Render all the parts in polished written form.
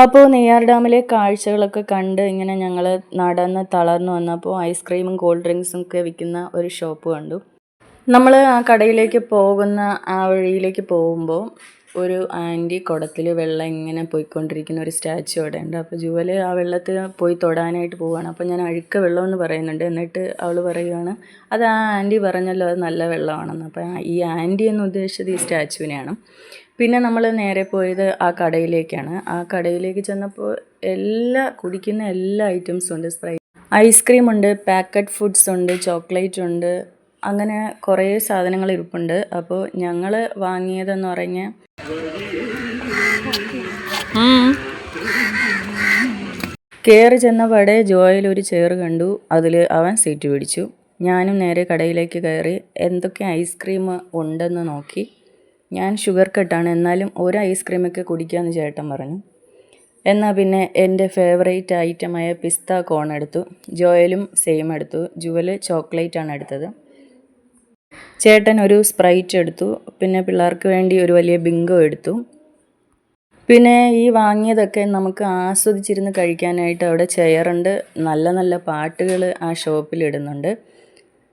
അപ്പോൾ നെയ്യാർ ഡാമിലെ കാഴ്ചകളൊക്കെ കണ്ട് ഇങ്ങനെ ഞങ്ങൾ നടന്ന് തളർന്നു വന്നപ്പോൾ ഐസ്ക്രീമും കൂൾ ഡ്രിങ്ക്സും ഒക്കെ വിൽക്കുന്ന ഒരു ഷോപ്പ് കണ്ടു. നമ്മൾ ആ കടയിലേക്ക് പോകുന്ന ആ വഴിയിലേക്ക് പോകുമ്പോൾ ഒരു ആൻറ്റി കുടത്തിൽ വെള്ളം ഇങ്ങനെ പോയിക്കൊണ്ടിരിക്കുന്ന ഒരു സ്റ്റാച്ചു അവിടെ ഉണ്ട്. അപ്പോൾ ജുവൽ ആ വെള്ളത്തിൽ പോയി തൊടാനായിട്ട് പോവുകയാണ്. അപ്പോൾ ഞാൻ അഴുക്ക വെള്ളമെന്ന് പറയുന്നുണ്ട്. എന്നിട്ട് അവൾ പറയുകയാണ്, അത് ആ ആൻറ്റി പറഞ്ഞല്ലോ അത് നല്ല വെള്ളമാണെന്ന്. അപ്പോൾ ഈ ആൻറ്റി എന്ന് ഉദ്ദേശിച്ചത് ഈ സ്റ്റാച്ചുവിനെയാണ്. പിന്നെ നമ്മൾ നേരെ പോയത് ആ കടയിലേക്കാണ്. ആ കടയിലേക്ക് ചെന്നപ്പോൾ കുടിക്കുന്ന എല്ലാ ഐറ്റംസും ഉണ്ട്. ഐസ്ക്രീം ഉണ്ട്, പാക്കറ്റ് ഫുഡ്സ് ഉണ്ട്, ചോക്ലേറ്റ് ഉണ്ട്, അങ്ങനെ കുറേ സാധനങ്ങൾ ഇരിപ്പുണ്ട്. അപ്പോൾ ഞങ്ങൾ വാങ്ങിയതെന്ന് പറഞ്ഞാൽ കയറി ചെന്നപാടെ ജോയിൽ ഒരു ചെയർ കണ്ടു. അതിൽ അവൻ സീറ്റ് പിടിച്ചു. ഞാനും നേരെ കടയിലേക്ക് കയറി എന്തൊക്കെ ഐസ്ക്രീം ഉണ്ടെന്ന് നോക്കി. ഞാൻ ഷുഗർ കട്ടാണ്, എന്നാലും ഒരു ഐസ്ക്രീമൊക്കെ കുടിക്കാമെന്ന് ചേട്ടൻ പറഞ്ഞു. എന്നാൽ പിന്നെ എൻ്റെ ഫേവറേറ്റ് ഐറ്റമായ പിസ്ത കോൺ എടുത്തു. ജോയലും സെയിം എടുത്തു. ജുവൽ ചോക്ലേറ്റാണ് എടുത്തത്. ചേട്ടൻ ഒരു സ്പ്രൈറ്റ് എടുത്തു. പിന്നെ പിള്ളേർക്ക് വേണ്ടി ഒരു വലിയ ബിങ്കോ എടുത്തു. പിന്നെ ഈ വാങ്ങിയതൊക്കെ നമുക്ക് ആസ്വദിച്ചിരുന്ന് കഴിക്കാനായിട്ട് അവിടെ ചെയറുണ്ട്. നല്ല നല്ല പാട്ടുകൾ ആ ഷോപ്പിൽ ഇടുന്നുണ്ട്.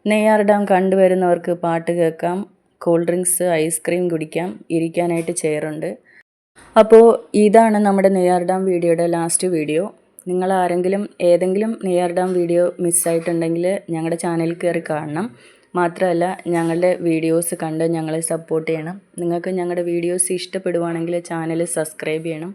നെയ്യാർ ഡാം കണ്ടുവരുന്നവർക്ക് പാട്ട് കേൾക്കാം, കൂൾ ഡ്രിങ്ക്സ്, ഐസ്ക്രീം കുടിക്കാം, ഇരിക്കാനായിട്ട് ചെയറുണ്ട്. അപ്പോൾ ഇതാണ് നമ്മുടെ നെയ്യാർ ഡാം വീഡിയോയുടെ ലാസ്റ്റ് വീഡിയോ. നിങ്ങൾ ആരെങ്കിലും ഏതെങ്കിലും നെയ്യാർ ഡാം വീഡിയോ മിസ്സായിട്ടുണ്ടെങ്കിൽ ഞങ്ങളുടെ ചാനലിൽ കയറി കാണണം. മാത്രമല്ല ഞങ്ങളുടെ വീഡിയോസ് കണ്ട് ഞങ്ങളെ സപ്പോർട്ട് ചെയ്യണം. നിങ്ങൾക്ക് ഞങ്ങളുടെ വീഡിയോസ് ഇഷ്ടപ്പെടുവാണെങ്കിൽ ചാനൽ സബ്സ്ക്രൈബ് ചെയ്യണം.